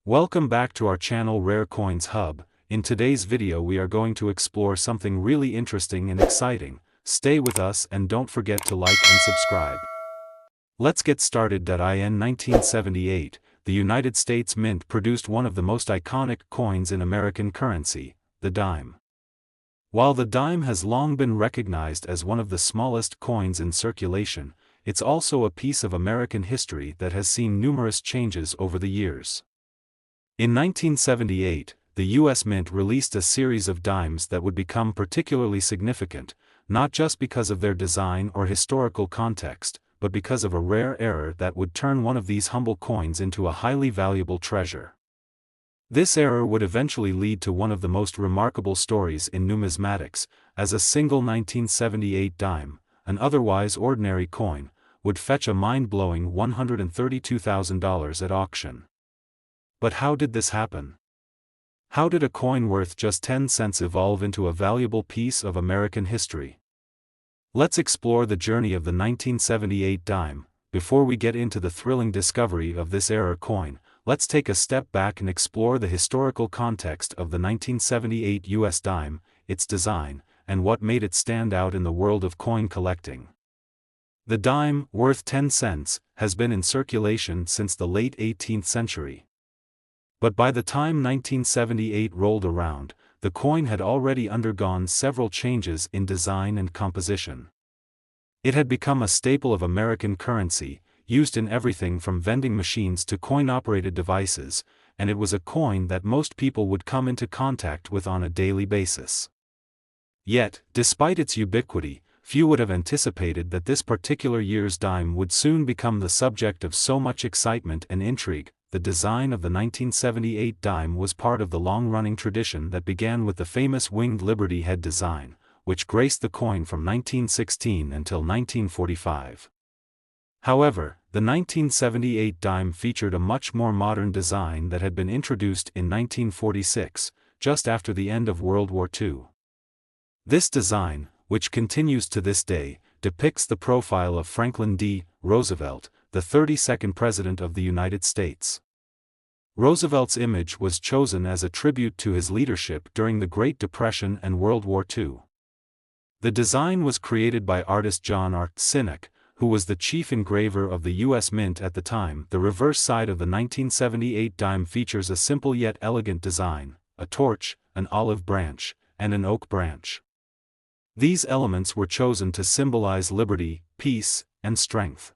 Welcome back to our channel Rare Coins Hub. In today's video we are going to explore something really interesting and exciting. Stay with us and don't forget to like and subscribe. Let's get started. In 1978, the United States Mint produced one of the most iconic coins in American currency, the dime. While the dime has long been recognized as one of the smallest coins in circulation, it's also a piece of American history that has seen numerous changes over the years. In 1978, the U.S. Mint released a series of dimes that would become particularly significant, not just because of their design or historical context, but because of a rare error that would turn one of these humble coins into a highly valuable treasure. This error would eventually lead to one of the most remarkable stories in numismatics, as a single 1978 dime, an otherwise ordinary coin, would fetch a mind-blowing $132,000 at auction. But how did this happen? How did a coin worth just 10 cents evolve into a valuable piece of American history? Let's explore the journey of the 1978 dime. Before we get into the thrilling discovery of this error coin, let's take a step back and explore the historical context of the 1978 U.S. dime, its design, and what made it stand out in the world of coin collecting. The dime, worth 10 cents, has been in circulation since the late 18th century. But by the time 1978 rolled around, the coin had already undergone several changes in design and composition. It had become a staple of American currency, used in everything from vending machines to coin-operated devices, and it was a coin that most people would come into contact with on a daily basis. Yet, despite its ubiquity, few would have anticipated that this particular year's dime would soon become the subject of so much excitement and intrigue. The design of the 1978 dime was part of the long-running tradition that began with the famous winged Liberty head design, which graced the coin from 1916 until 1945. However, the 1978 dime featured a much more modern design that had been introduced in 1946, just after the end of World War II. This design, which continues to this day, depicts the profile of Franklin D. Roosevelt, the 32nd President of the United States. Roosevelt's image was chosen as a tribute to his leadership during the Great Depression and World War II. The design was created by artist John R. Sinek, who was the chief engraver of the U.S. Mint at the time. The reverse side of the 1978 dime features a simple yet elegant design: a torch, an olive branch, and an oak branch. These elements were chosen to symbolize liberty, peace, and strength.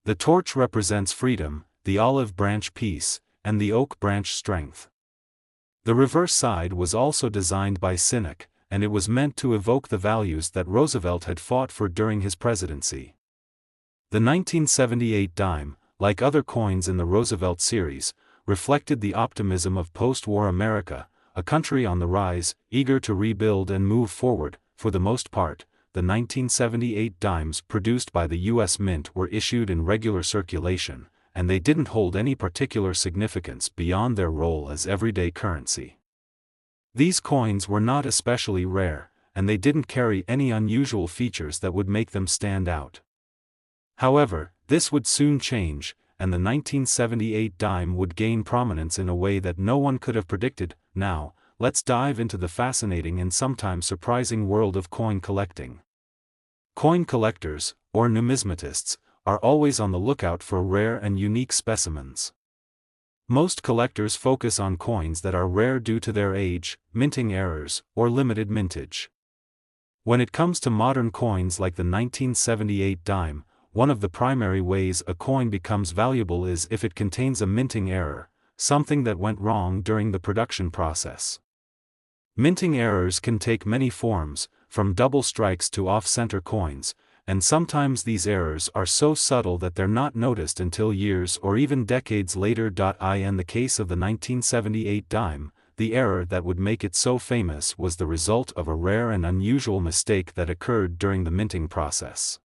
The torch represents freedom, the olive branch peace, and the oak branch strength. The reverse side was also designed by Sinek, and it was meant to evoke the values that Roosevelt had fought for during his presidency. The 1978 dime, like other coins in the Roosevelt series, reflected the optimism of post-war America, a country on the rise, eager to rebuild and move forward. For the most part, the 1978 dimes produced by the U.S. Mint were issued in regular circulation, and they didn't hold any particular significance beyond their role as everyday currency. These coins were not especially rare, and they didn't carry any unusual features that would make them stand out. However, this would soon change, and the 1978 dime would gain prominence in a way that no one could have predicted. Now, let's dive into the fascinating and sometimes surprising world of coin collecting. Coin collectors, or numismatists, are always on the lookout for rare and unique specimens. Most collectors focus on coins that are rare due to their age, minting errors, or limited mintage. When it comes to modern coins like the 1978 dime, one of the primary ways a coin becomes valuable is if it contains a minting error, something that went wrong during the production process. Minting errors can take many forms, from double strikes to off-center coins, and sometimes these errors are so subtle that they're not noticed until years or even decades later. In the case of the 1978 dime, the error that would make it so famous was the result of a rare and unusual mistake that occurred during the minting process.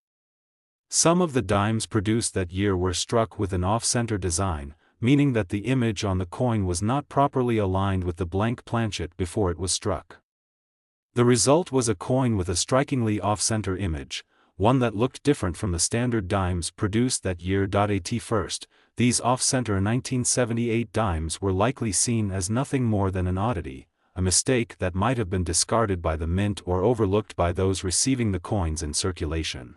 Some of the dimes produced that year were struck with an off-center design, meaning that the image on the coin was not properly aligned with the blank planchet before it was struck. The result was a coin with a strikingly off-center image, one that looked different from the standard dimes produced that year. At first, these off-center 1978 dimes were likely seen as nothing more than an oddity, a mistake that might have been discarded by the mint or overlooked by those receiving the coins in circulation.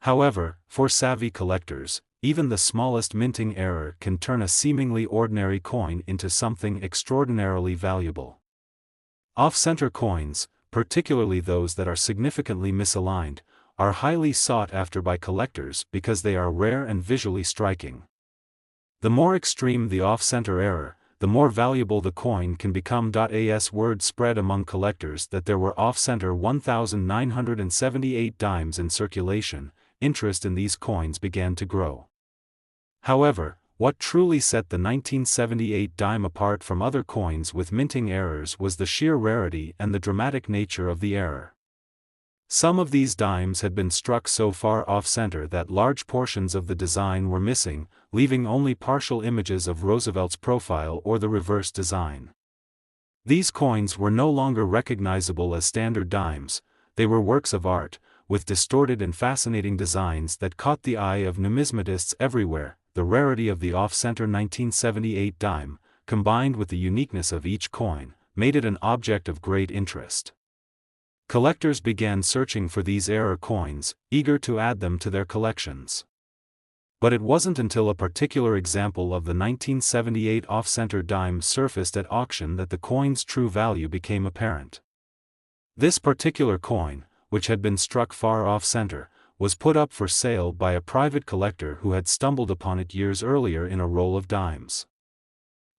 However, for savvy collectors, even the smallest minting error can turn a seemingly ordinary coin into something extraordinarily valuable. Off-center coins, particularly those that are significantly misaligned, are highly sought after by collectors because they are rare and visually striking. The more extreme the off-center error, the more valuable the coin can become. As word spread among collectors that there were off-center 1,978 dimes in circulation, interest in these coins began to grow. However, what truly set the 1978 dime apart from other coins with minting errors was the sheer rarity and the dramatic nature of the error. Some of these dimes had been struck so far off-center that large portions of the design were missing, leaving only partial images of Roosevelt's profile or the reverse design. These coins were no longer recognizable as standard dimes, they were works of art, with distorted and fascinating designs that caught the eye of numismatists everywhere. The rarity of the off-center 1978 dime, combined with the uniqueness of each coin, made it an object of great interest. Collectors began searching for these error coins, eager to add them to their collections. But it wasn't until a particular example of the 1978 off-center dime surfaced at auction that the coin's true value became apparent. This particular coin, which had been struck far off-center, was put up for sale by a private collector who had stumbled upon it years earlier in a roll of dimes.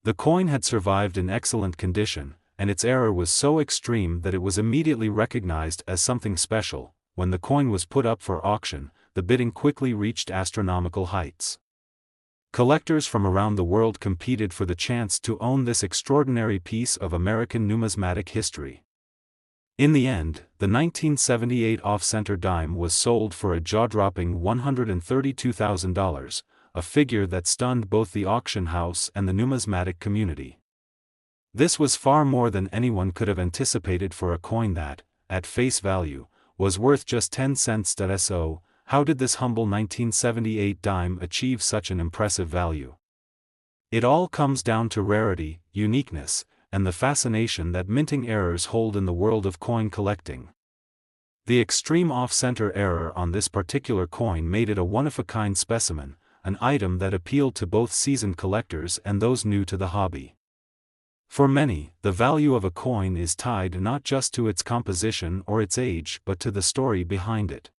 The coin had survived in excellent condition, and its error was so extreme that it was immediately recognized as something special. When the coin was put up for auction, the bidding quickly reached astronomical heights. Collectors from around the world competed for the chance to own this extraordinary piece of American numismatic history. In the end, the 1978 off-center dime was sold for a jaw-dropping $132,000, a figure that stunned both the auction house and the numismatic community. This was far more than anyone could have anticipated for a coin that, at face value, was worth just 10 cents. So, how did this humble 1978 dime achieve such an impressive value? It all comes down to rarity, uniqueness, and the fascination that minting errors hold in the world of coin collecting. The extreme off-center error on this particular coin made it a one-of-a-kind specimen, an item that appealed to both seasoned collectors and those new to the hobby. For many, the value of a coin is tied not just to its composition or its age but to the story behind it.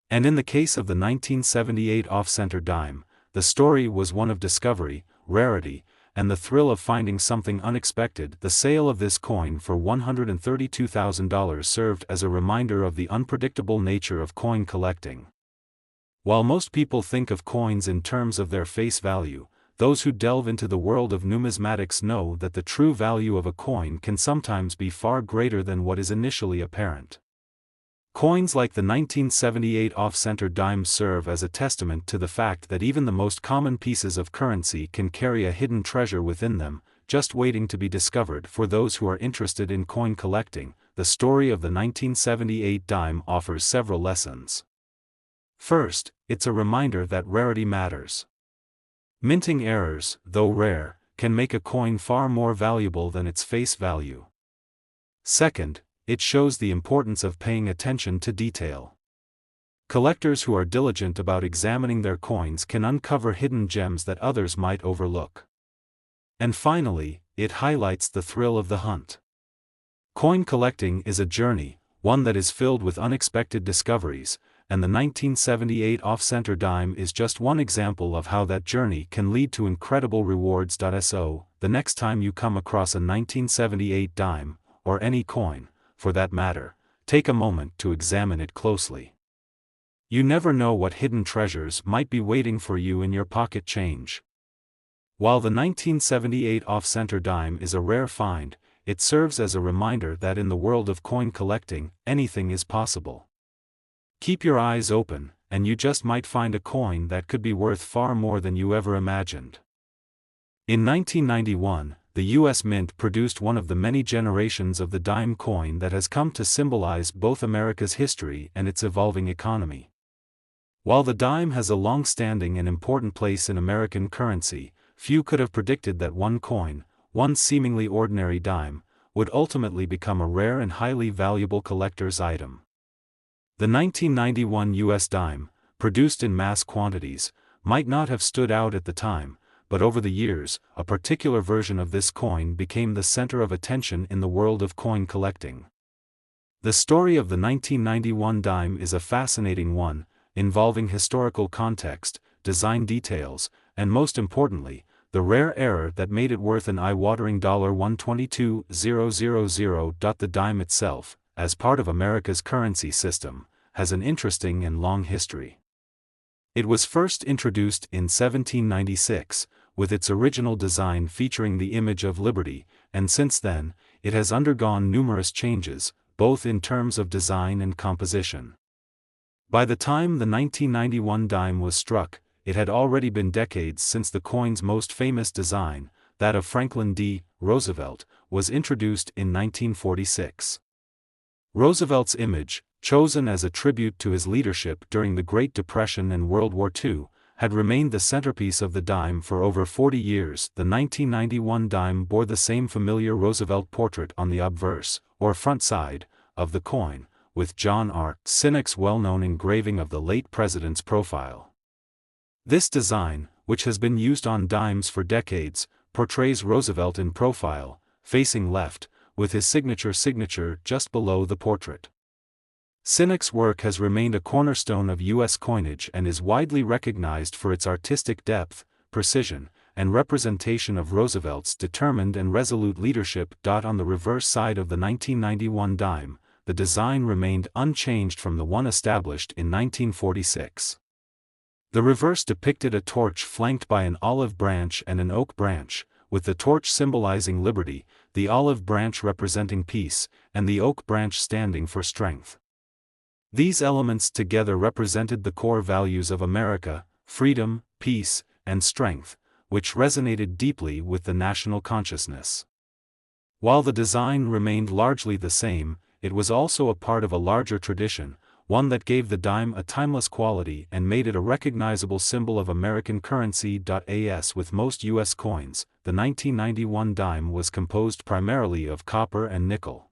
And in the case of the 1978 off-center dime, the story was one of discovery, rarity, and the thrill of finding something unexpected. The sale of this coin for $132,000 served as a reminder of the unpredictable nature of coin collecting. While most people think of coins in terms of their face value, those who delve into the world of numismatics know that the true value of a coin can sometimes be far greater than what is initially apparent. Coins like the 1978 off-center dime serve as a testament to the fact that even the most common pieces of currency can carry a hidden treasure within them, just waiting to be discovered. For those who are interested in coin collecting, the story of the 1978 dime offers several lessons. First, it's a reminder that rarity matters. Minting errors, though rare, can make a coin far more valuable than its face value. Second, it shows the importance of paying attention to detail. Collectors who are diligent about examining their coins can uncover hidden gems that others might overlook. And finally, it highlights the thrill of the hunt. Coin collecting is a journey, one that is filled with unexpected discoveries, and the 1978 off-center dime is just one example of how that journey can lead to incredible rewards. So, the next time you come across a 1978 dime, or any coin, for that matter, take a moment to examine it closely. You never know what hidden treasures might be waiting for you in your pocket change. While the 1978 off-center dime is a rare find, it serves as a reminder that in the world of coin collecting, anything is possible. Keep your eyes open, and you just might find a coin that could be worth far more than you ever imagined. In 1991, the U.S. Mint produced one of the many generations of the dime coin that has come to symbolize both America's history and its evolving economy. While the dime has a long-standing and important place in American currency, few could have predicted that one coin, one seemingly ordinary dime, would ultimately become a rare and highly valuable collector's item. The 1991 US dime, produced in mass quantities, might not have stood out at the time, but over the years, a particular version of this coin became the center of attention in the world of coin collecting. The story of the 1991 dime is a fascinating one, involving historical context, design details, and most importantly, the rare error that made it worth an eye-watering $122,000. The dime itself, as part of America's currency system, has an interesting and long history. It was first introduced in 1796, with its original design featuring the image of liberty, and since then, it has undergone numerous changes, both in terms of design and composition. By the time the 1991 dime was struck, it had already been decades since the coin's most famous design, that of Franklin D. Roosevelt, was introduced in 1946. Roosevelt's image, chosen as a tribute to his leadership during the Great Depression and World War II, had remained the centerpiece of the dime for over 40 years. The 1991 dime bore the same familiar Roosevelt portrait on the obverse, or front side, of the coin, with John R. Sinek's well-known engraving of the late president's profile. This design, which has been used on dimes for decades, portrays Roosevelt in profile, facing left, with his signature just below the portrait. Sinek's work has remained a cornerstone of U.S. coinage and is widely recognized for its artistic depth, precision, and representation of Roosevelt's determined and resolute leadership. On the reverse side of the 1991 dime, the design remained unchanged from the one established in 1946. The reverse depicted a torch flanked by an olive branch and an oak branch, with the torch symbolizing liberty, the olive branch representing peace, and the oak branch standing for strength. These elements together represented the core values of America: freedom, peace, and strength, which resonated deeply with the national consciousness. While the design remained largely the same, it was also a part of a larger tradition, one that gave the dime a timeless quality and made it a recognizable symbol of American currency. As with most U.S. coins, the 1991 dime was composed primarily of copper and nickel.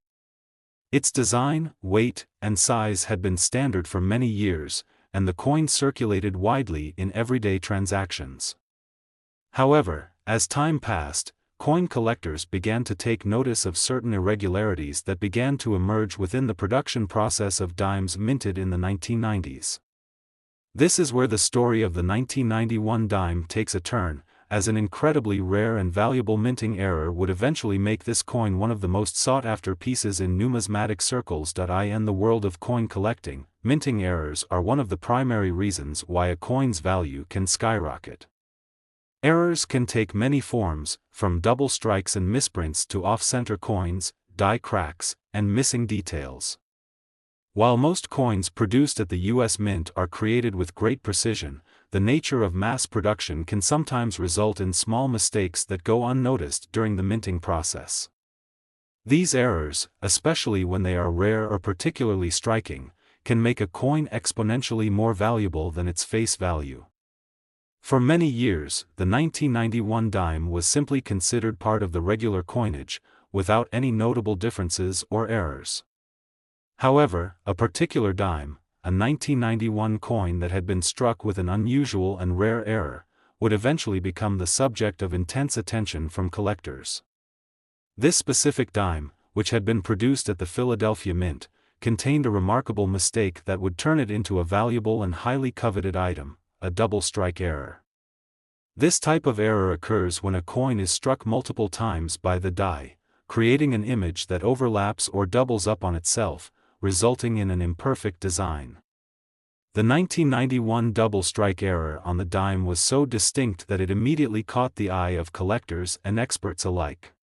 Its design, weight, and size had been standard for many years, and the coin circulated widely in everyday transactions. However, as time passed, coin collectors began to take notice of certain irregularities that began to emerge within the production process of dimes minted in the 1990s. This is where the story of the 1991 dime takes a turn, as an incredibly rare and valuable minting error would eventually make this coin one of the most sought-after pieces in numismatic circles. In the world of coin collecting, minting errors are one of the primary reasons why a coin's value can skyrocket. Errors can take many forms, from double strikes and misprints to off-center coins, die cracks, and missing details. While most coins produced at the U.S. Mint are created with great precision, the nature of mass production can sometimes result in small mistakes that go unnoticed during the minting process. These errors, especially when they are rare or particularly striking, can make a coin exponentially more valuable than its face value. For many years, the 1991 dime was simply considered part of the regular coinage, without any notable differences or errors. However, a particular dime, a 1991 coin that had been struck with an unusual and rare error, would eventually become the subject of intense attention from collectors. This specific dime, which had been produced at the Philadelphia Mint, contained a remarkable mistake that would turn it into a valuable and highly coveted item: a double strike error. This type of error occurs when a coin is struck multiple times by the die, creating an image that overlaps or doubles up on itself, resulting in an imperfect design. The 1991 double strike error on the dime was so distinct that it immediately caught the eye of collectors and experts alike.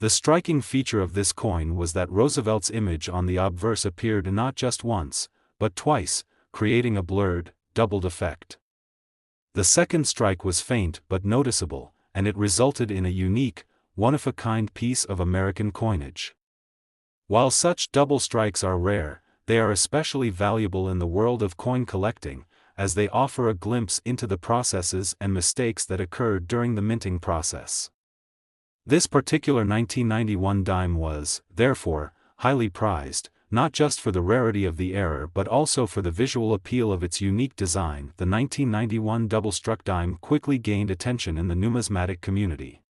The striking feature of this coin was that Roosevelt's image on the obverse appeared not just once, but twice, creating a blurred, doubled effect. The second strike was faint but noticeable, and it resulted in a unique, one-of-a-kind piece of American coinage. While such double strikes are rare, they are especially valuable in the world of coin collecting, as they offer a glimpse into the processes and mistakes that occurred during the minting process. This particular 1991 dime was, therefore, highly prized, not just for the rarity of the error but also for the visual appeal of its unique design. The 1991 double-struck dime quickly gained attention in the numismatic community.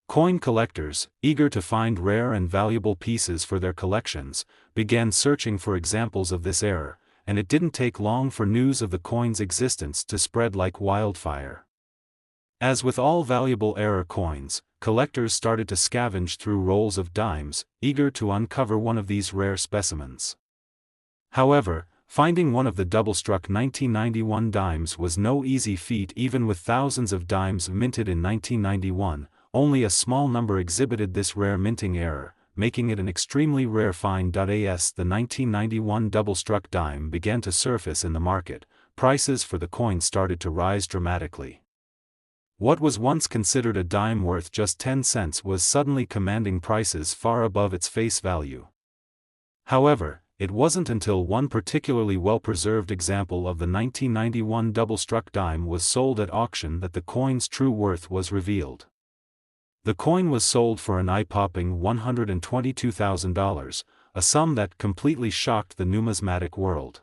Coin collectors, eager to find rare and valuable pieces for their collections, began searching for examples of this error, and it didn't take long for news of the coin's existence to spread like wildfire. As with all valuable error coins, collectors started to scavenge through rolls of dimes, eager to uncover one of these rare specimens. However, finding one of the double-struck 1991 dimes was no easy feat. Even with thousands of dimes minted in 1991, only a small number exhibited this rare minting error, making it an extremely rare find. As the 1991 double-struck dime began to surface in the market, prices for the coin started to rise dramatically. What was once considered a dime worth just 10 cents was suddenly commanding prices far above its face value. However, it wasn't until one particularly well-preserved example of the 1991 double-struck dime was sold at auction that the coin's true worth was revealed. The coin was sold for an eye-popping $122,000, a sum that completely shocked the numismatic world.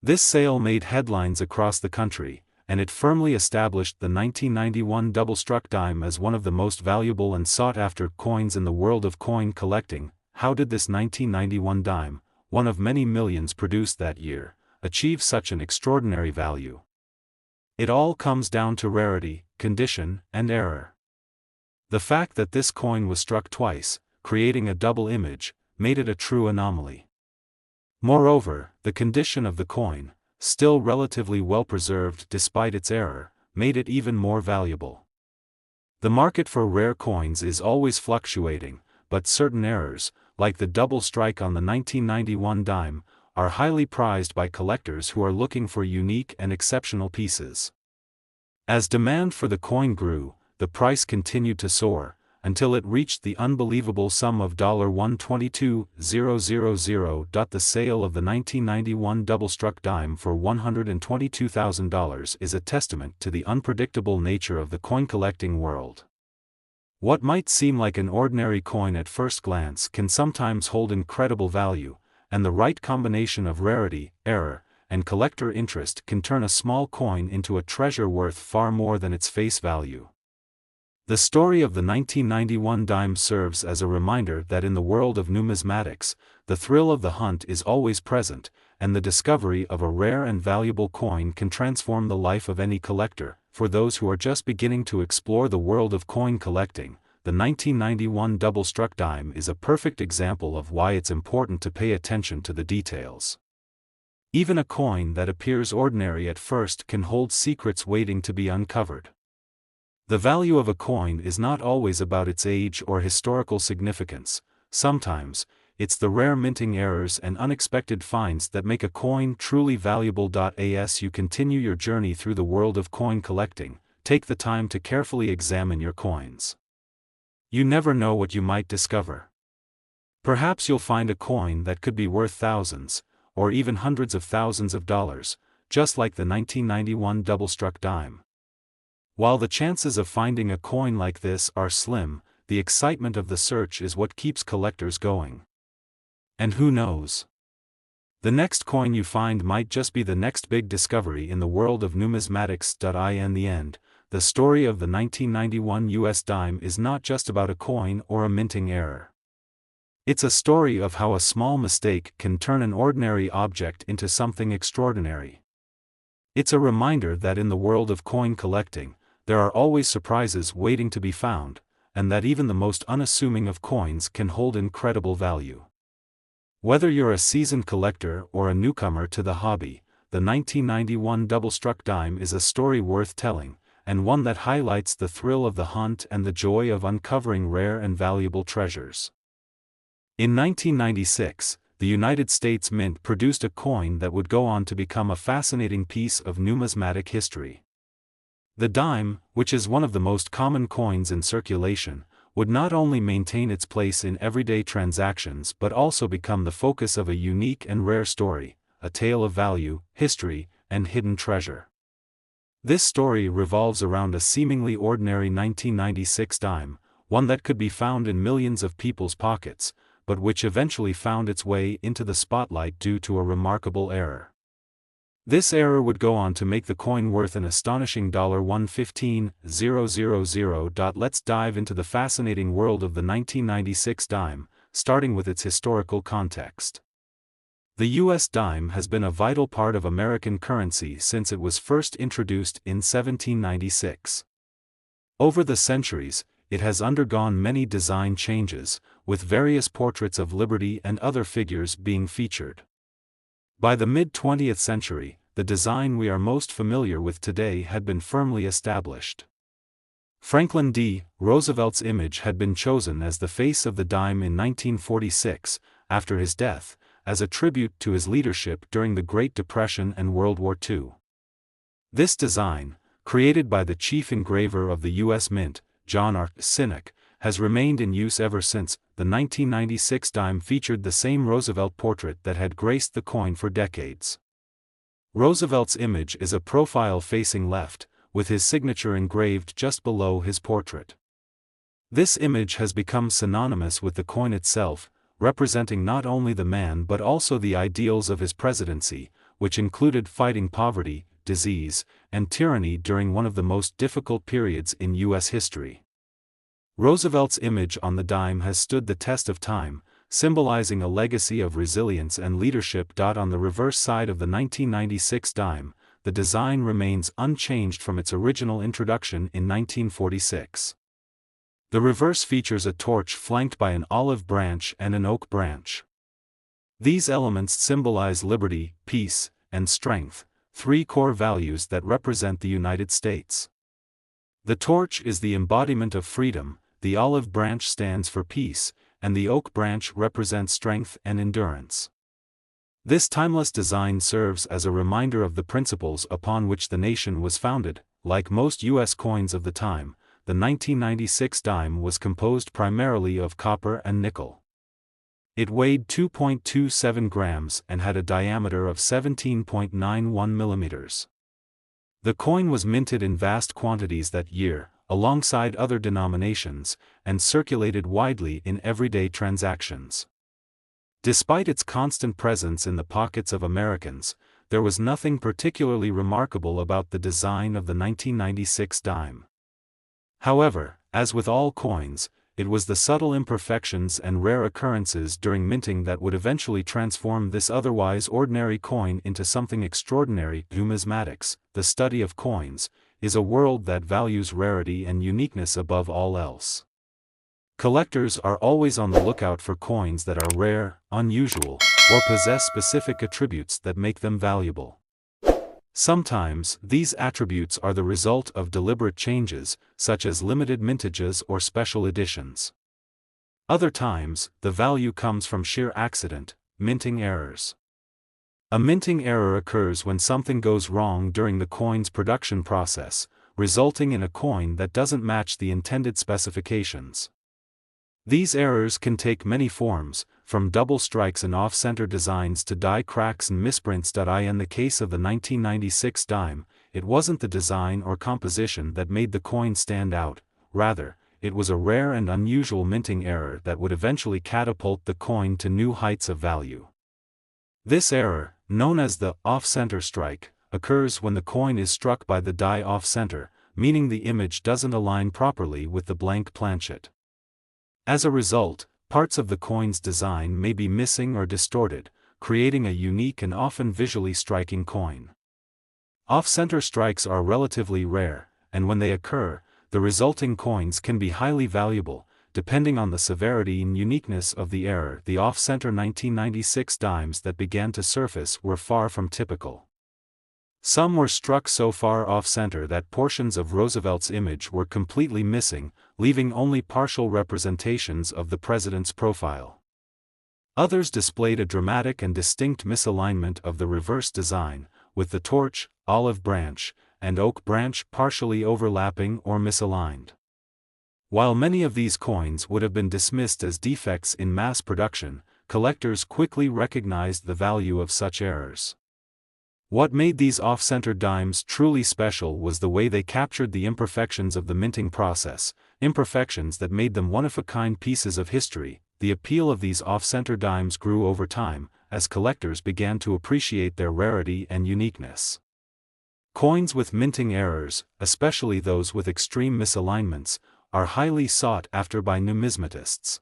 This sale made headlines across the country, and it firmly established the 1991 double-struck dime as one of the most valuable and sought-after coins in the world of coin collecting. How did this 1991 dime, one of many millions produced that year, achieve such an extraordinary value? It all comes down to rarity, condition, and error. The fact that this coin was struck twice, creating a double image, made it a true anomaly. Moreover, the condition of the coin, still relatively well-preserved despite its error, made it even more valuable. The market for rare coins is always fluctuating, but certain errors, like the double strike on the 1991 dime, are highly prized by collectors who are looking for unique and exceptional pieces. As demand for the coin grew, the price continued to soar, until it reached the unbelievable sum of $122,000. The sale of the 1991 double-struck dime for $122,000 is a testament to the unpredictable nature of the coin-collecting world. What might seem like an ordinary coin at first glance can sometimes hold incredible value, and the right combination of rarity, error, and collector interest can turn a small coin into a treasure worth far more than its face value. The story of the 1991 dime serves as a reminder that in the world of numismatics, the thrill of the hunt is always present, and the discovery of a rare and valuable coin can transform the life of any collector. For those who are just beginning to explore the world of coin collecting, the 1991 double-struck dime is a perfect example of why it's important to pay attention to the details. Even a coin that appears ordinary at first can hold secrets waiting to be uncovered. The value of a coin is not always about its age or historical significance. Sometimes, it's the rare minting errors and unexpected finds that make a coin truly valuable. As you continue your journey through the world of coin collecting, take the time to carefully examine your coins. You never know what you might discover. Perhaps you'll find a coin that could be worth thousands, or even hundreds of thousands of dollars, just like the 1991 double-struck dime. While the chances of finding a coin like this are slim, the excitement of the search is what keeps collectors going. And who knows? The next coin you find might just be the next big discovery in the world of numismatics. In the end, the story of the 1991 US dime is not just about a coin or a minting error. It's a story of how a small mistake can turn an ordinary object into something extraordinary. It's a reminder that in the world of coin collecting, there are always surprises waiting to be found, and that even the most unassuming of coins can hold incredible value. Whether you're a seasoned collector or a newcomer to the hobby, the 1991 double-struck dime is a story worth telling, and one that highlights the thrill of the hunt and the joy of uncovering rare and valuable treasures. In 1996, the United States Mint produced a coin that would go on to become a fascinating piece of numismatic history. The dime, which is one of the most common coins in circulation, would not only maintain its place in everyday transactions but also become the focus of a unique and rare story, a tale of value, history, and hidden treasure. This story revolves around a seemingly ordinary 1996 dime, one that could be found in millions of people's pockets, but which eventually found its way into the spotlight due to a remarkable error. This error would go on to make the coin worth an astonishing $115,000. Let's dive into the fascinating world of the 1996 dime, starting with its historical context. The U.S. dime has been a vital part of American currency since it was first introduced in 1796. Over the centuries, it has undergone many design changes, with various portraits of liberty and other figures being featured. By the mid-20th century, the design we are most familiar with today had been firmly established. Franklin D. Roosevelt's image had been chosen as the face of the dime in 1946, after his death, as a tribute to his leadership during the Great Depression and World War II. This design, created by the chief engraver of the U.S. Mint, John R. Sinnock, has remained in use ever since. The 1996 dime featured the same Roosevelt portrait that had graced the coin for decades. Roosevelt's image is a profile facing left, with his signature engraved just below his portrait. This image has become synonymous with the coin itself, representing not only the man but also the ideals of his presidency, which included fighting poverty, disease, and tyranny during one of the most difficult periods in U.S. history. Roosevelt's image on the dime has stood the test of time, symbolizing a legacy of resilience and leadership. On the reverse side of the 1996 dime, the design remains unchanged from its original introduction in 1946. The reverse features a torch flanked by an olive branch and an oak branch. These elements symbolize liberty, peace, and strength, three core values that represent the United States. The torch is the embodiment of freedom, the olive branch stands for peace, and the oak branch represents strength and endurance. This timeless design serves as a reminder of the principles upon which the nation was founded. Like most U.S. coins of the time, the 1996 dime was composed primarily of copper and nickel. It weighed 2.27 grams and had a diameter of 17.91 millimeters. The coin was minted in vast quantities that year, alongside other denominations, and circulated widely in everyday transactions. Despite its constant presence in the pockets of Americans, there was nothing particularly remarkable about the design of the 1996 dime. However, as with all coins, it was the subtle imperfections and rare occurrences during minting that would eventually transform this otherwise ordinary coin into something extraordinary. Numismatics, the study of coins, is a world that values rarity and uniqueness above all else. Collectors are always on the lookout for coins that are rare, unusual, or possess specific attributes that make them valuable. Sometimes, these attributes are the result of deliberate changes, such as limited mintages or special editions. Other times, the value comes from sheer accident, minting errors. A minting error occurs when something goes wrong during the coin's production process, resulting in a coin that doesn't match the intended specifications. These errors can take many forms, from double strikes and off-center designs to die cracks and misprints. In the case of the 1996 dime, it wasn't the design or composition that made the coin stand out, rather, it was a rare and unusual minting error that would eventually catapult the coin to new heights of value. This error, known as the off-center strike, occurs when the coin is struck by the die off-center, meaning the image doesn't align properly with the blank planchet. As a result, parts of the coin's design may be missing or distorted, creating a unique and often visually striking coin. Off-center strikes are relatively rare, and when they occur, the resulting coins can be highly valuable, depending on the severity and uniqueness of the error. The off-center 1996 dimes that began to surface were far from typical. Some were struck so far off-center that portions of Roosevelt's image were completely missing, leaving only partial representations of the president's profile. Others displayed a dramatic and distinct misalignment of the reverse design, with the torch, olive branch, and oak branch partially overlapping or misaligned. While many of these coins would have been dismissed as defects in mass production, collectors quickly recognized the value of such errors. What made these off-center dimes truly special was the way they captured the imperfections of the minting process, imperfections that made them one-of-a-kind pieces of history. The appeal of these off-center dimes grew over time, as collectors began to appreciate their rarity and uniqueness. Coins with minting errors, especially those with extreme misalignments, are highly sought after by numismatists.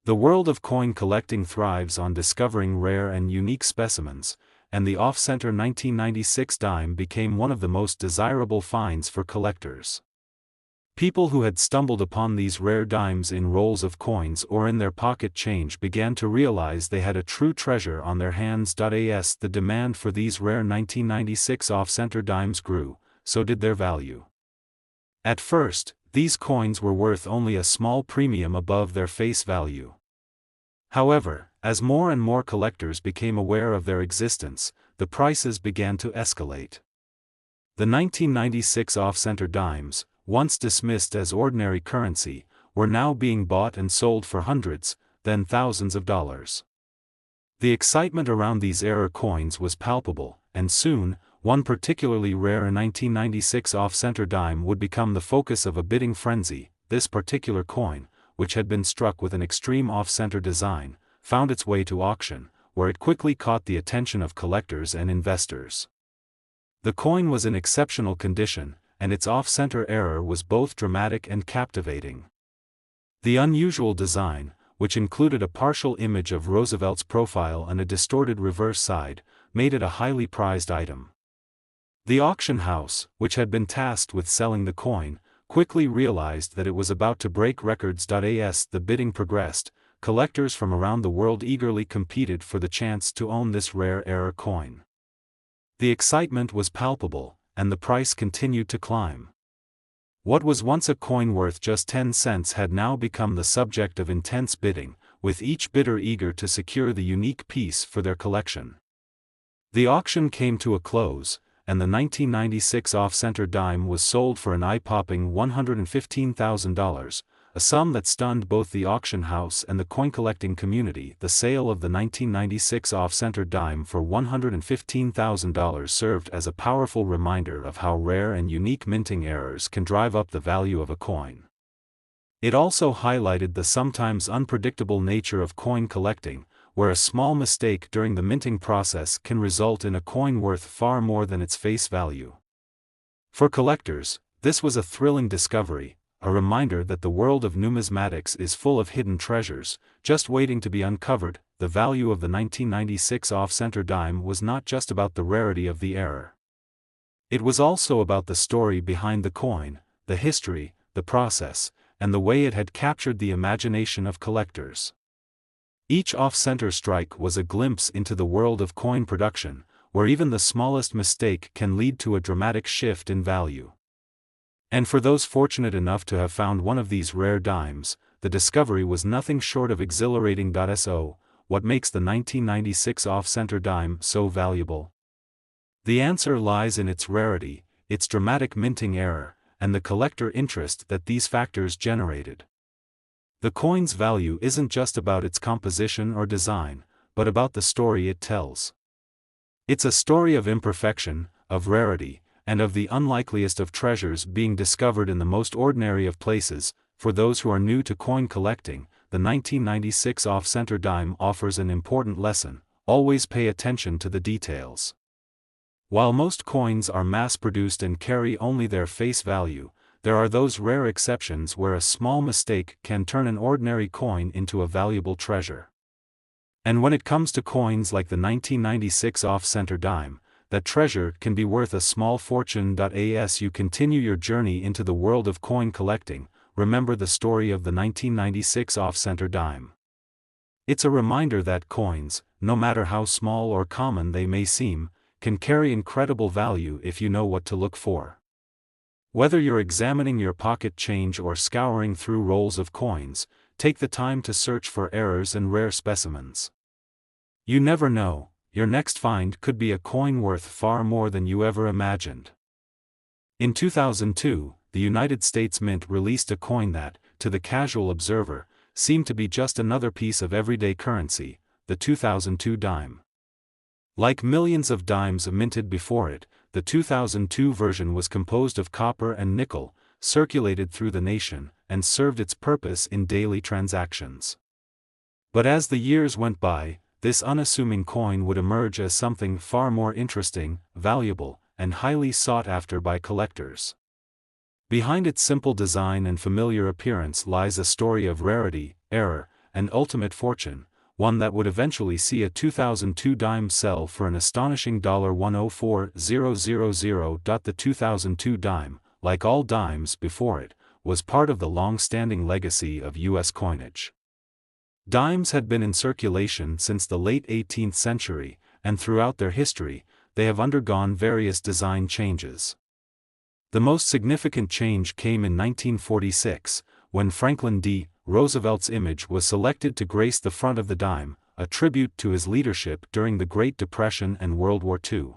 The world of coin collecting thrives on discovering rare and unique specimens, and the off-center 1996 dime became one of the most desirable finds for collectors. People who had stumbled upon these rare dimes in rolls of coins or in their pocket change began to realize they had a true treasure on their hands. As the demand for these rare 1996 off-center dimes grew, so did their value. At first, these coins were worth only a small premium above their face value. However, as more and more collectors became aware of their existence, the prices began to escalate. The 1996 off-center dimes, once dismissed as ordinary currency, were now being bought and sold for hundreds, then thousands of dollars. The excitement around these error coins was palpable, and soon, one particularly rare 1996 off-center dime would become the focus of a bidding frenzy. This particular coin, which had been struck with an extreme off-center design, found its way to auction, where it quickly caught the attention of collectors and investors. The coin was in exceptional condition, and its off-center error was both dramatic and captivating. The unusual design, which included a partial image of Roosevelt's profile and a distorted reverse side, made it a highly prized item. The auction house, which had been tasked with selling the coin, quickly realized that it was about to break records. As the bidding progressed, collectors from around the world eagerly competed for the chance to own this rare error coin. The excitement was palpable, and the price continued to climb. What was once a coin worth just 10 cents had now become the subject of intense bidding, with each bidder eager to secure the unique piece for their collection. The auction came to a close, and the 1996 off-center dime was sold for an eye-popping $115,000, a sum that stunned both the auction house and the coin-collecting community. The sale of the 1996 off-center dime for $115,000 served as a powerful reminder of how rare and unique minting errors can drive up the value of a coin. It also highlighted the sometimes unpredictable nature of coin collecting, where a small mistake during the minting process can result in a coin worth far more than its face value. For collectors, this was a thrilling discovery, a reminder that the world of numismatics is full of hidden treasures, just waiting to be uncovered. The value of the 1996 off-center dime was not just about the rarity of the error. It was also about the story behind the coin, the history, the process, and the way it had captured the imagination of collectors. Each off-center strike was a glimpse into the world of coin production, where even the smallest mistake can lead to a dramatic shift in value. And for those fortunate enough to have found one of these rare dimes, the discovery was nothing short of exhilarating. So, what makes the 1996 off-center dime so valuable? The answer lies in its rarity, its dramatic minting error, and the collector interest that these factors generated. The coin's value isn't just about its composition or design, but about the story it tells. It's a story of imperfection, of rarity, and of the unlikeliest of treasures being discovered in the most ordinary of places. For those who are new to coin collecting, the 1996 off-center dime offers an important lesson: always pay attention to the details. While most coins are mass-produced and carry only their face value, there are those rare exceptions where a small mistake can turn an ordinary coin into a valuable treasure. And when it comes to coins like the 1996 off-center dime, that treasure can be worth a small fortune. As you continue your journey into the world of coin collecting, remember the story of the 1996 off-center dime. It's a reminder that coins, no matter how small or common they may seem, can carry incredible value if you know what to look for. Whether you're examining your pocket change or scouring through rolls of coins, take the time to search for errors and rare specimens. You never know, your next find could be a coin worth far more than you ever imagined. In 2002, the United States Mint released a coin that, to the casual observer, seemed to be just another piece of everyday currency, the 2002 dime. Like millions of dimes minted before it, the 2002 version was composed of copper and nickel, circulated through the nation, and served its purpose in daily transactions. But as the years went by, this unassuming coin would emerge as something far more interesting, valuable, and highly sought after by collectors. Behind its simple design and familiar appearance lies a story of rarity, error, and ultimate fortune, one that would eventually see a 2002 dime sell for an astonishing $104,000. The 2002 dime, like all dimes before it, was part of the long-standing legacy of U.S. coinage. Dimes had been in circulation since the late 18th century, and throughout their history, they have undergone various design changes. The most significant change came in 1946, when Franklin D. Roosevelt's image was selected to grace the front of the dime, a tribute to his leadership during the Great Depression and World War II.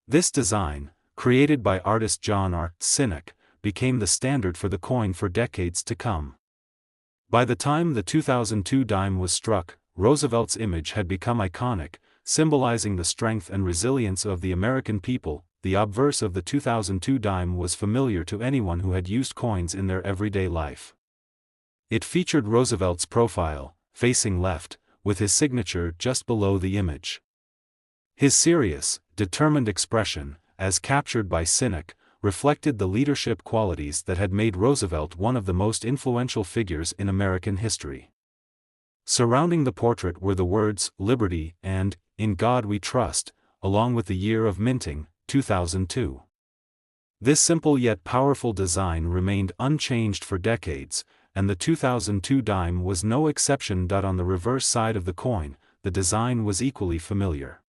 This design, created by artist John R. Sinek, became the standard for the coin for decades to come. By the time the 2002 dime was struck, Roosevelt's image had become iconic, symbolizing the strength and resilience of the American people. The obverse of the 2002 dime was familiar to anyone who had used coins in their everyday life. It featured Roosevelt's profile, facing left, with his signature just below the image. His serious, determined expression, as captured by Sinek, reflected the leadership qualities that had made Roosevelt one of the most influential figures in American history. Surrounding the portrait were the words, "Liberty" and "In God We Trust," along with the year of minting, 2002. This simple yet powerful design remained unchanged for decades, and the 2002 dime was no exception. On the reverse side of the coin, the design was equally familiar.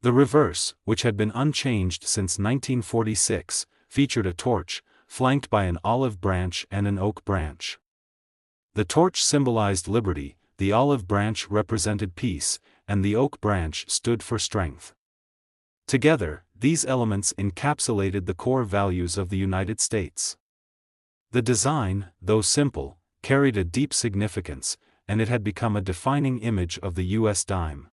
The reverse, which had been unchanged since 1946, featured a torch, flanked by an olive branch and an oak branch. The torch symbolized liberty, the olive branch represented peace, and the oak branch stood for strength. Together, these elements encapsulated the core values of the United States. The design, though simple, carried a deep significance, and it had become a defining image of the U.S. dime.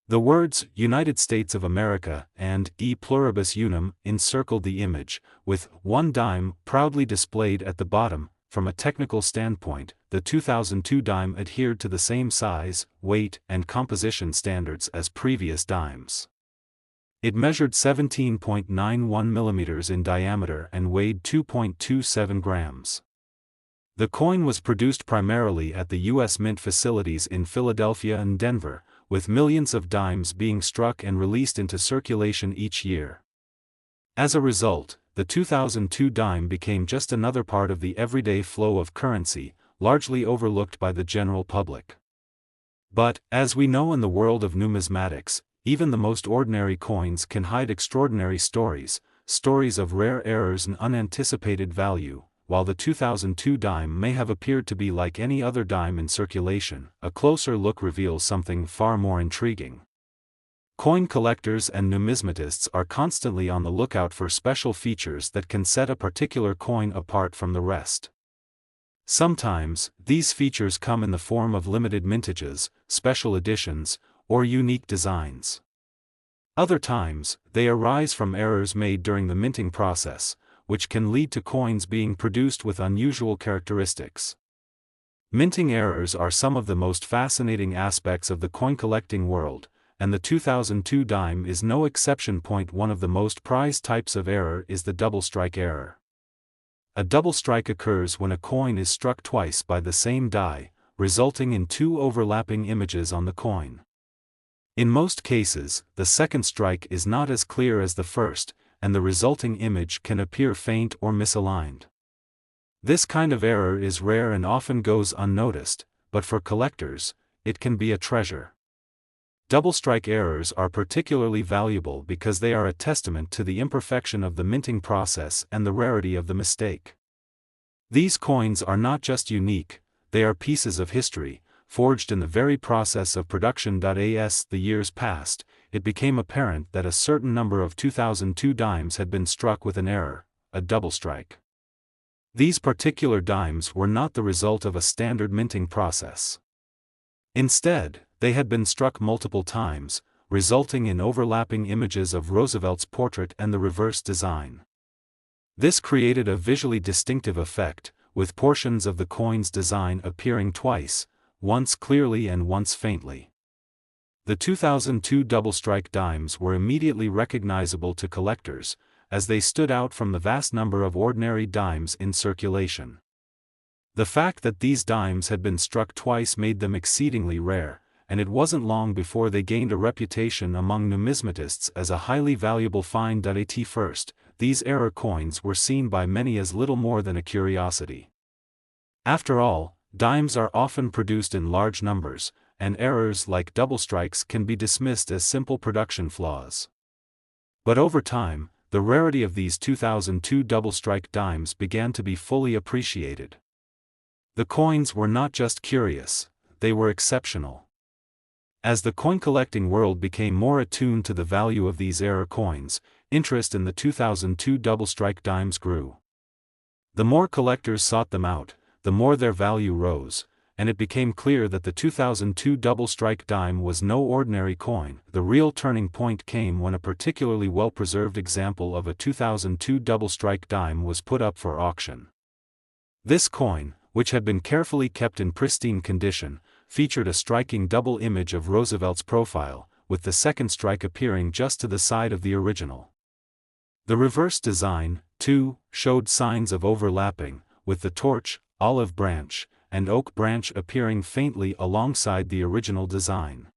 The words, "United States of America," and "E pluribus unum" encircled the image, with one dime proudly displayed at the bottom. From a technical standpoint, the 2002 dime adhered to the same size, weight, and composition standards as previous dimes. It measured 17.91 millimeters in diameter and weighed 2.27 grams. The coin was produced primarily at the U.S. Mint facilities in Philadelphia and Denver, with millions of dimes being struck and released into circulation each year. As a result, the 2002 dime became just another part of the everyday flow of currency, largely overlooked by the general public. But, as we know in the world of numismatics, even the most ordinary coins can hide extraordinary stories, stories of rare errors and unanticipated value. While the 2002 dime may have appeared to be like any other dime in circulation, a closer look reveals something far more intriguing. Coin collectors and numismatists are constantly on the lookout for special features that can set a particular coin apart from the rest. Sometimes, these features come in the form of limited mintages, special editions, or unique designs. Other times, they arise from errors made during the minting process, which can lead to coins being produced with unusual characteristics. Minting errors are some of the most fascinating aspects of the coin collecting world, and the 2002 dime is no exception. One of the most prized types of error is the double strike error. A double strike occurs when a coin is struck twice by the same die, resulting in two overlapping images on the coin. In most cases, the second strike is not as clear as the first, and the resulting image can appear faint or misaligned. This kind of error is rare and often goes unnoticed, but for collectors, it can be a treasure. Double strike errors are particularly valuable because they are a testament to the imperfection of the minting process and the rarity of the mistake. These coins are not just unique, they are pieces of history, forged in the very process of production. As the years passed, it became apparent that a certain number of 2002 dimes had been struck with an error, a double strike. These particular dimes were not the result of a standard minting process. Instead, they had been struck multiple times, resulting in overlapping images of Roosevelt's portrait and the reverse design. This created a visually distinctive effect, with portions of the coin's design appearing twice, once clearly and once faintly. The 2002 double-strike dimes were immediately recognizable to collectors, as they stood out from the vast number of ordinary dimes in circulation. The fact that these dimes had been struck twice made them exceedingly rare, and it wasn't long before they gained a reputation among numismatists as a highly valuable find. At first, these error coins were seen by many as little more than a curiosity. After all, dimes are often produced in large numbers, and errors like double strikes can be dismissed as simple production flaws. But over time, the rarity of these 2002 double-strike dimes began to be fully appreciated. The coins were not just curious, they were exceptional. As the coin-collecting world became more attuned to the value of these error coins, interest in the 2002 double-strike dimes grew. The more collectors sought them out, the more their value rose, and it became clear that the 2002 double-strike dime was no ordinary coin. The real turning point came when a particularly well-preserved example of a 2002 double-strike dime was put up for auction. This coin, which had been carefully kept in pristine condition, featured a striking double image of Roosevelt's profile, with the second strike appearing just to the side of the original. The reverse design, too, showed signs of overlapping, with the torch, olive branch, and oak branch appearing faintly alongside the original design.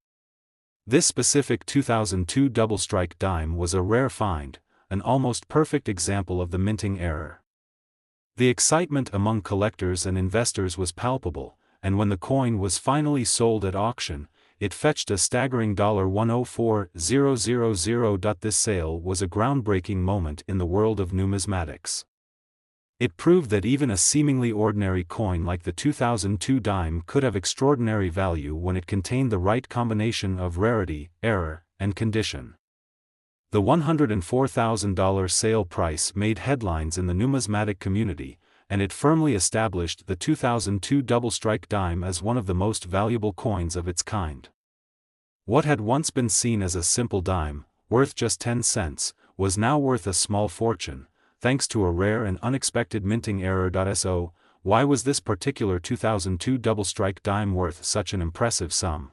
This specific 2002 double-strike dime was a rare find, an almost perfect example of the minting error. The excitement among collectors and investors was palpable, and when the coin was finally sold at auction, it fetched a staggering $104,000. This sale was a groundbreaking moment in the world of numismatics. It proved that even a seemingly ordinary coin like the 2002 dime could have extraordinary value when it contained the right combination of rarity, error, and condition. The $104,000 sale price made headlines in the numismatic community, and it firmly established the 2002 double-strike dime as one of the most valuable coins of its kind. What had once been seen as a simple dime, worth just 10 cents, was now worth a small fortune, thanks to a rare and unexpected minting error. So, why was this particular 2002 double-strike dime worth such an impressive sum?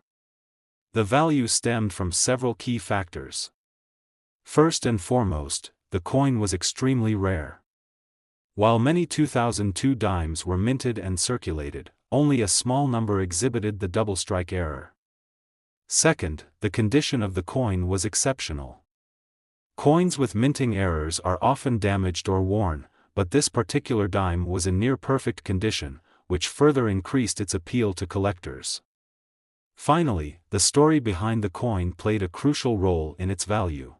The value stemmed from several key factors. First and foremost, the coin was extremely rare. While many 2002 dimes were minted and circulated, only a small number exhibited the double-strike error. Second, the condition of the coin was exceptional. Coins with minting errors are often damaged or worn, but this particular dime was in near-perfect condition, which further increased its appeal to collectors. Finally, the story behind the coin played a crucial role in its value.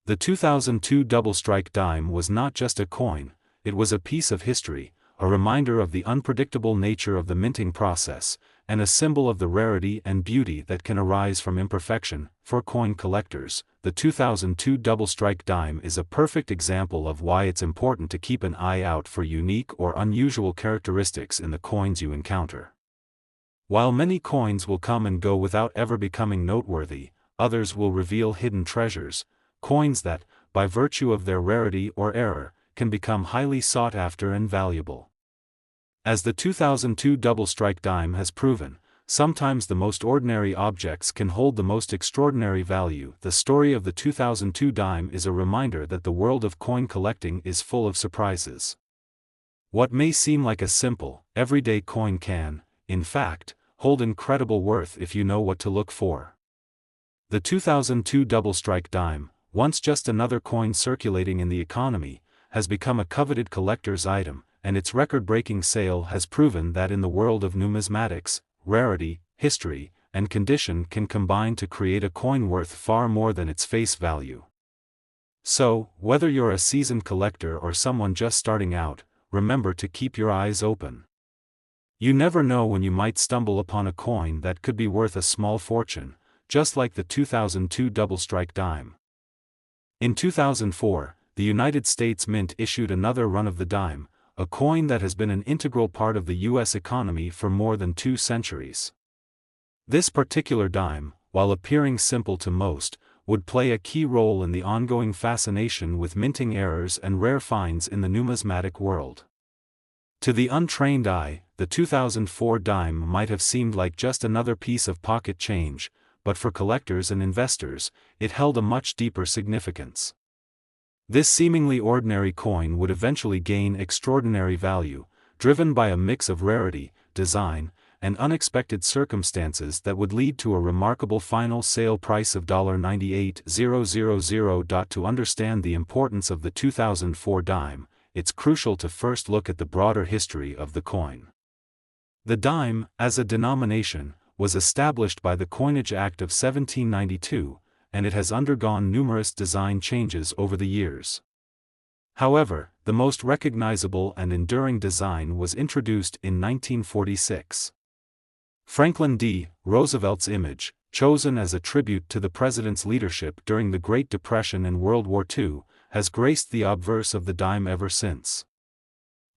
The 2002 double-strike dime was not just a coin, it was a piece of history, a reminder of the unpredictable nature of the minting process, and a symbol of the rarity and beauty that can arise from imperfection. For coin collectors, the 2002 double-strike dime is a perfect example of why it's important to keep an eye out for unique or unusual characteristics in the coins you encounter. While many coins will come and go without ever becoming noteworthy, others will reveal hidden treasures, coins that, by virtue of their rarity or error, can become highly sought after and valuable. As the 2002 double-strike dime has proven, sometimes the most ordinary objects can hold the most extraordinary value. The story of the 2002 dime is a reminder that the world of coin collecting is full of surprises. What may seem like a simple, everyday coin can, in fact, hold incredible worth if you know what to look for. The 2002 double-strike dime, once just another coin circulating in the economy, has become a coveted collector's item, and its record-breaking sale has proven that in the world of numismatics, rarity, history, and condition can combine to create a coin worth far more than its face value. So, whether you're a seasoned collector or someone just starting out, remember to keep your eyes open. You never know when you might stumble upon a coin that could be worth a small fortune, just like the 2002 double-strike dime. In 2004, the United States Mint issued another run of the dime, a coin that has been an integral part of the U.S. economy for more than 2 centuries. This particular dime, while appearing simple to most, would play a key role in the ongoing fascination with minting errors and rare finds in the numismatic world. To the untrained eye, the 2004 dime might have seemed like just another piece of pocket change, but for collectors and investors, it held a much deeper significance. This seemingly ordinary coin would eventually gain extraordinary value, driven by a mix of rarity, design, and unexpected circumstances that would lead to a remarkable final sale price of $98,000. To understand the importance of the 2004 dime, it's crucial to first look at the broader history of the coin. The dime, as a denomination, was established by the Coinage Act of 1792, and it has undergone numerous design changes over the years. However, the most recognizable and enduring design was introduced in 1946. Franklin D. Roosevelt's image, chosen as a tribute to the president's leadership during the Great Depression and World War II, has graced the obverse of the dime ever since.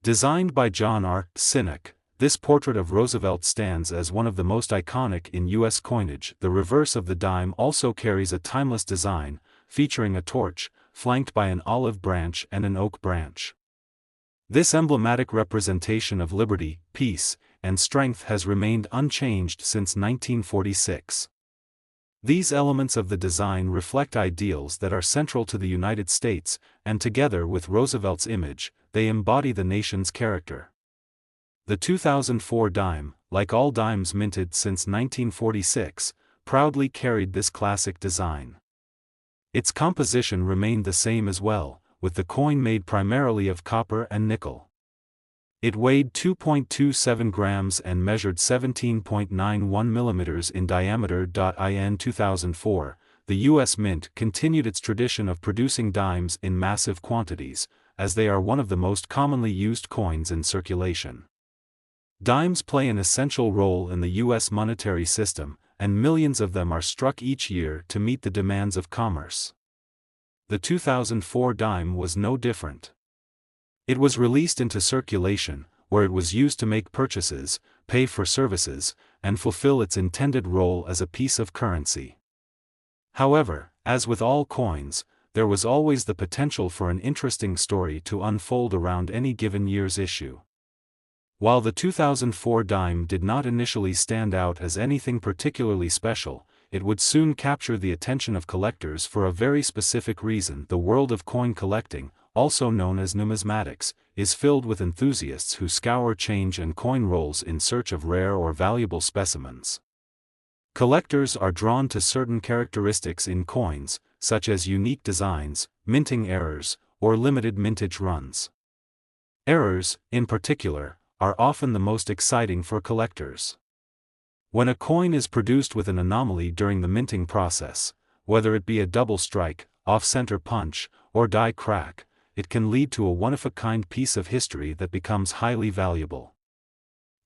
Designed by John R. Sinek, this portrait of Roosevelt stands as one of the most iconic in U.S. coinage. The reverse of the dime also carries a timeless design, featuring a torch, flanked by an olive branch and an oak branch. This emblematic representation of liberty, peace, and strength has remained unchanged since 1946. These elements of the design reflect ideals that are central to the United States, and together with Roosevelt's image, they embody the nation's character. The 2004 dime, like all dimes minted since 1946, proudly carried this classic design. Its composition remained the same as well, with the coin made primarily of copper and nickel. It weighed 2.27 grams and measured 17.91 millimeters in diameter. In 2004, the U.S. Mint continued its tradition of producing dimes in massive quantities, as they are one of the most commonly used coins in circulation. Dimes play an essential role in the U.S. monetary system, and millions of them are struck each year to meet the demands of commerce. The 2004 dime was no different. It was released into circulation, where it was used to make purchases, pay for services, and fulfill its intended role as a piece of currency. However, as with all coins, there was always the potential for an interesting story to unfold around any given year's issue. While the 2004 dime did not initially stand out as anything particularly special, it would soon capture the attention of collectors for a very specific reason. The world of coin collecting, also known as numismatics, is filled with enthusiasts who scour change and coin rolls in search of rare or valuable specimens. Collectors are drawn to certain characteristics in coins, such as unique designs, minting errors, or limited mintage runs. Errors, in particular, are often the most exciting for collectors. When a coin is produced with an anomaly during the minting process, whether it be a double strike, off-center punch, or die crack, it can lead to a one-of-a-kind piece of history that becomes highly valuable.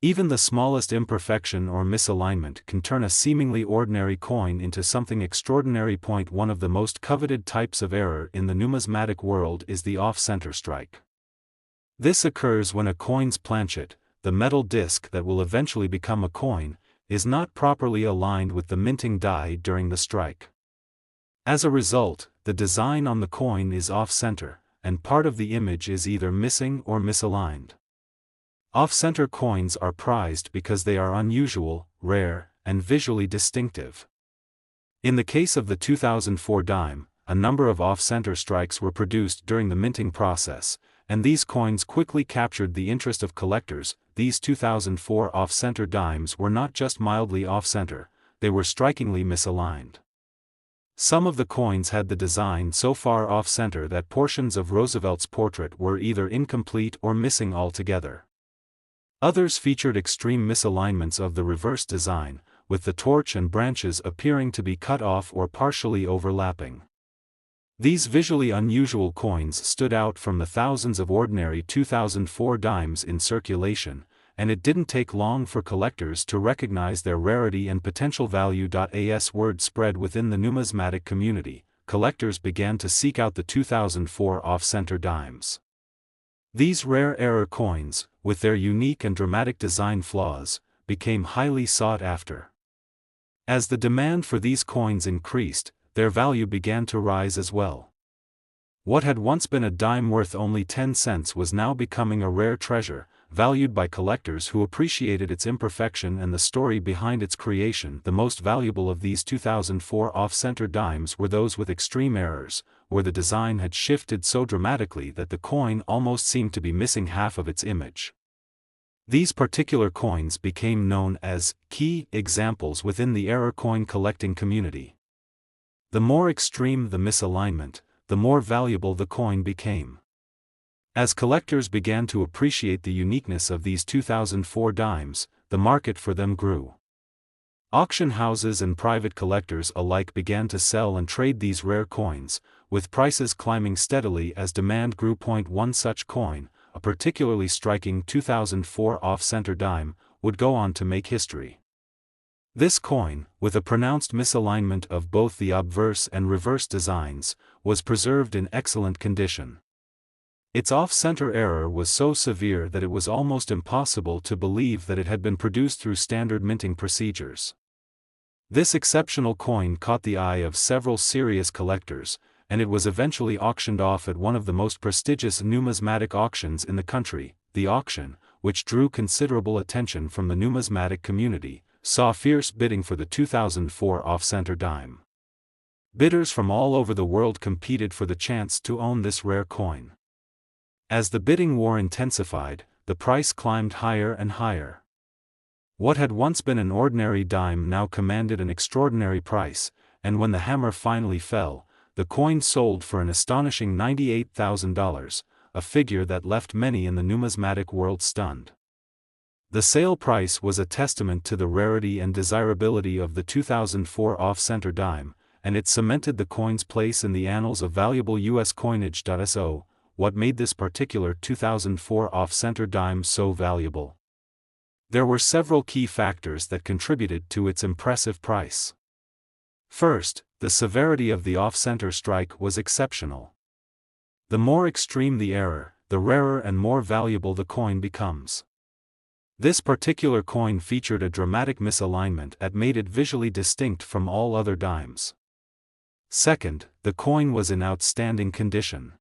Even the smallest imperfection or misalignment can turn a seemingly ordinary coin into something extraordinary. One of the most coveted types of error in the numismatic world is the off-center strike. This occurs when a coin's planchet, the metal disc that will eventually become a coin, is not properly aligned with the minting die during the strike. As a result, the design on the coin is off-center, and part of the image is either missing or misaligned. Off-center coins are prized because they are unusual, rare, and visually distinctive. In the case of the 2004 dime, a number of off-center strikes were produced during the minting process, and these coins quickly captured the interest of collectors. These 2004 off-center dimes were not just mildly off-center, they were strikingly misaligned. Some of the coins had the design so far off-center that portions of Roosevelt's portrait were either incomplete or missing altogether. Others featured extreme misalignments of the reverse design, with the torch and branches appearing to be cut off or partially overlapping. These visually unusual coins stood out from the thousands of ordinary 2004 dimes in circulation, and it didn't take long for collectors to recognize their rarity and potential value. As word spread within the numismatic community, collectors began to seek out the 2004 off-center dimes. These rare error coins, with their unique and dramatic design flaws, became highly sought after. As the demand for these coins increased, their value began to rise as well. What had once been a dime worth only 10 cents was now becoming a rare treasure, valued by collectors who appreciated its imperfection and the story behind its creation. The most valuable of these 2004 off-center dimes were those with extreme errors, where the design had shifted so dramatically that the coin almost seemed to be missing half of its image. These particular coins became known as key examples within the error coin collecting community. The more extreme the misalignment, the more valuable the coin became. As collectors began to appreciate the uniqueness of these 2004 dimes, the market for them grew. Auction houses and private collectors alike began to sell and trade these rare coins, with prices climbing steadily as demand grew. One such coin, a particularly striking 2004 off-center dime, would go on to make history. This coin, with a pronounced misalignment of both the obverse and reverse designs, was preserved in excellent condition. Its off-center error was so severe that it was almost impossible to believe that it had been produced through standard minting procedures. This exceptional coin caught the eye of several serious collectors, and it was eventually auctioned off at one of the most prestigious numismatic auctions in the country. The auction, which drew considerable attention from the numismatic community, saw fierce bidding for the 2004 off-center dime. Bidders from all over the world competed for the chance to own this rare coin. As the bidding war intensified, the price climbed higher and higher. What had once been an ordinary dime now commanded an extraordinary price, and when the hammer finally fell, the coin sold for an astonishing $98,000, a figure that left many in the numismatic world stunned. The sale price was a testament to the rarity and desirability of the 2004 off-center dime, and it cemented the coin's place in the annals of valuable U.S. coinage. So, what made this particular 2004 off-center dime so valuable? There were several key factors that contributed to its impressive price. First, the severity of the off-center strike was exceptional. The more extreme the error, the rarer and more valuable the coin becomes. This particular coin featured a dramatic misalignment that made it visually distinct from all other dimes. Second, the coin was in outstanding condition.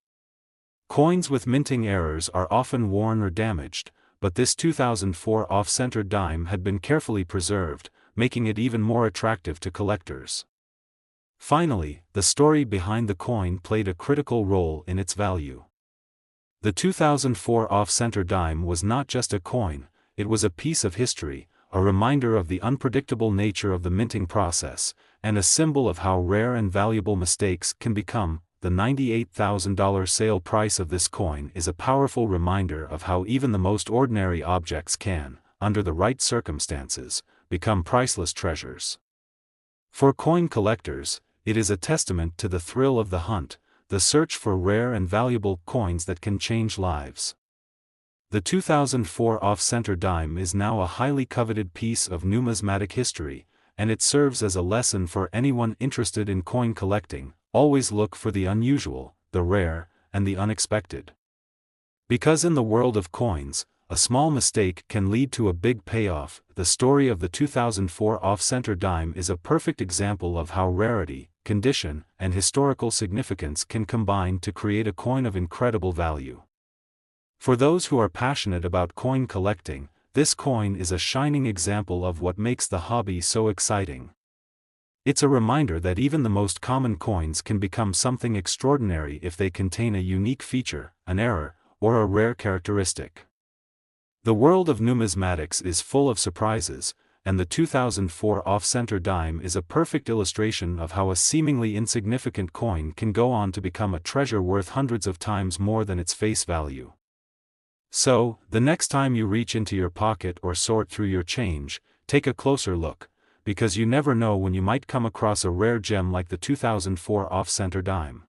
Coins with minting errors are often worn or damaged, but this 2004 off-center dime had been carefully preserved, making it even more attractive to collectors. Finally, the story behind the coin played a critical role in its value. The 2004 off-center dime was not just a coin, it was a piece of history, a reminder of the unpredictable nature of the minting process, and a symbol of how rare and valuable mistakes can become. The $98,000 sale price of this coin is a powerful reminder of how even the most ordinary objects can, under the right circumstances, become priceless treasures. For coin collectors, it is a testament to the thrill of the hunt, the search for rare and valuable coins that can change lives. The 2004 off-center dime is now a highly coveted piece of numismatic history, and it serves as a lesson for anyone interested in coin collecting. Always look for the unusual, the rare, and the unexpected. Because in the world of coins, a small mistake can lead to a big payoff. The story of the 2004 off-center dime is a perfect example of how rarity, condition, and historical significance can combine to create a coin of incredible value. For those who are passionate about coin collecting, this coin is a shining example of what makes the hobby so exciting. It's a reminder that even the most common coins can become something extraordinary if they contain a unique feature, an error, or a rare characteristic. The world of numismatics is full of surprises, and the 2004 off-center dime is a perfect illustration of how a seemingly insignificant coin can go on to become a treasure worth hundreds of times more than its face value. So, the next time you reach into your pocket or sort through your change, take a closer look, because you never know when you might come across a rare gem like the 2004 off-center dime.